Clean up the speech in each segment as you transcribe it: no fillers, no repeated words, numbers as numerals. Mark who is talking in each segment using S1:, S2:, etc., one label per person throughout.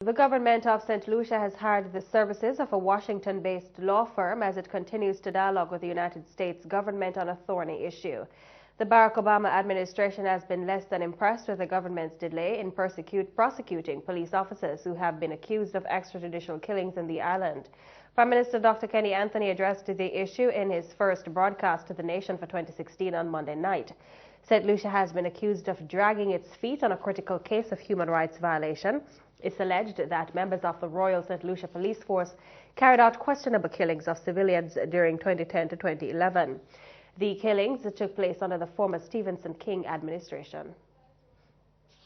S1: The government of St. Lucia has hired the services of a Washington-based law firm as it continues to dialogue with the United States government on a thorny issue. The Barack Obama administration has been less than impressed with the government's delay in prosecuting police officers who have been accused of extrajudicial killings in the island. Prime Minister Dr. Kenny Anthony addressed the issue in his first broadcast to the nation for 2016 on Monday night. St. Lucia has been accused of dragging its feet on a critical case of human rights violation. It's alleged that members of the Royal St. Lucia Police Force carried out questionable killings of civilians during 2010 to 2011. The killings took place under the former Stephenson King administration.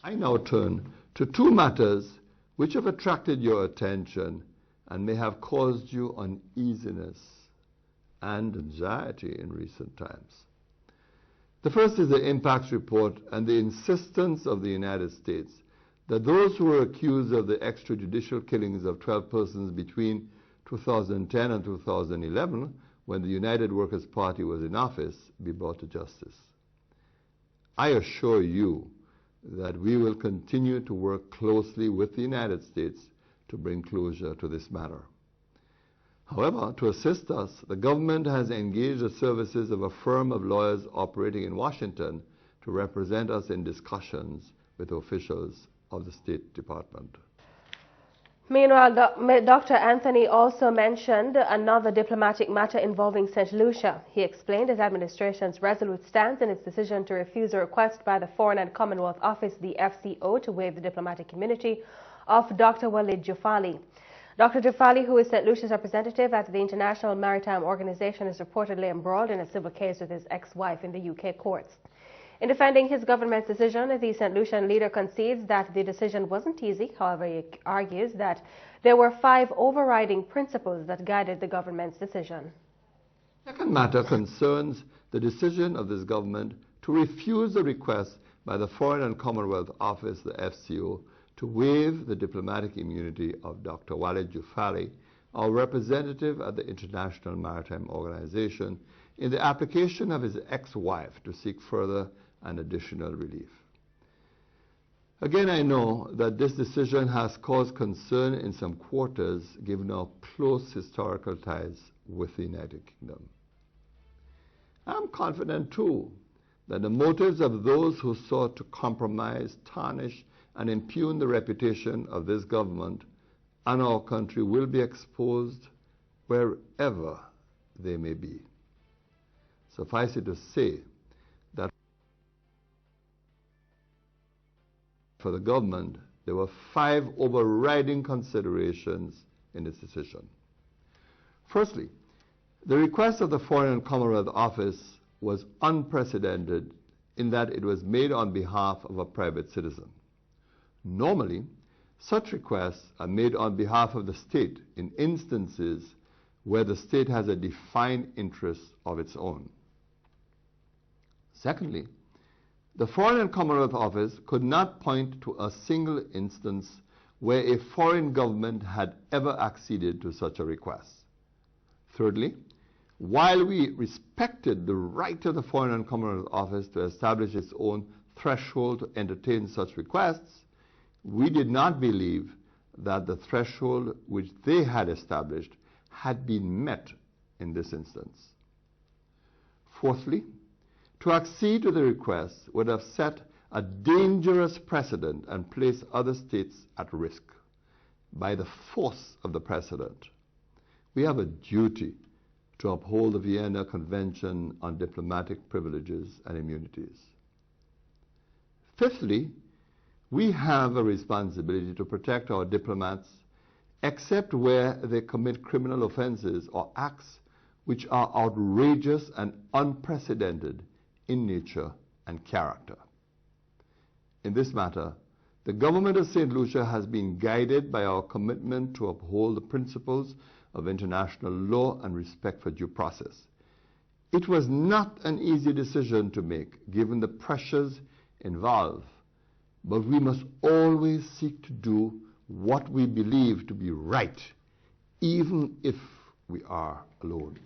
S2: I now turn to two matters which have attracted your attention and may have caused you uneasiness and anxiety in recent times. The first is the impacts report and the insistence of the United States that those who were accused of the extrajudicial killings of 12 persons between 2010 and 2011, when the United Workers' Party was in office, be brought to justice. I assure you that we will continue to work closely with the United States to bring closure to this matter. However, to assist us, the government has engaged the services of a firm of lawyers operating in Washington to represent us in discussions with officials of the State Department.
S1: Meanwhile, Dr. Anthony also mentioned another diplomatic matter involving St. Lucia. He explained his administration's resolute stance in its decision to refuse a request by the Foreign and Commonwealth Office, the FCO, to waive the diplomatic immunity of Dr. Walid Jufali. Dr. Jufali, who is St. Lucia's representative at the International Maritime Organization, is reportedly embroiled in a civil case with his ex-wife in the UK courts. In defending his government's decision, the St. Lucian leader concedes that the decision wasn't easy. However, he argues that there were 5 overriding principles that guided the government's decision.
S2: The second matter concerns the decision of this government to refuse the request by the Foreign and Commonwealth Office, the FCO, to waive the diplomatic immunity of Dr. Walid Jufali, our representative at the International Maritime Organization, in the application of his ex-wife to seek further and additional relief. Again, I know that this decision has caused concern in some quarters given our close historical ties with the United Kingdom. I'm confident, too, that the motives of those who sought to compromise, tarnish, and impugn the reputation of this government and our country will be exposed wherever they may be. Suffice it to say that for the government, there were 5 overriding considerations in its decision. Firstly, the request of the Foreign and Commonwealth Office was unprecedented in that it was made on behalf of a private citizen. Normally, such requests are made on behalf of the state in instances where the state has a defined interest of its own. Secondly, the Foreign and Commonwealth Office could not point to a single instance where a foreign government had ever acceded to such a request. Thirdly, while we respected the right of the Foreign and Commonwealth Office to establish its own threshold to entertain such requests, we did not believe that the threshold which they had established had been met in this instance. Fourthly, to accede to the request would have set a dangerous precedent and placed other states at risk by the force of the precedent. We have a duty to uphold the Vienna Convention on Diplomatic Privileges and Immunities. Fifthly, we have a responsibility to protect our diplomats except where they commit criminal offenses or acts which are outrageous and unprecedented in nature and character. In this matter, the government of St. Lucia has been guided by our commitment to uphold the principles of international law and respect for due process. It was not an easy decision to make given the pressures involved, but we must always seek to do what we believe to be right, even if we are alone.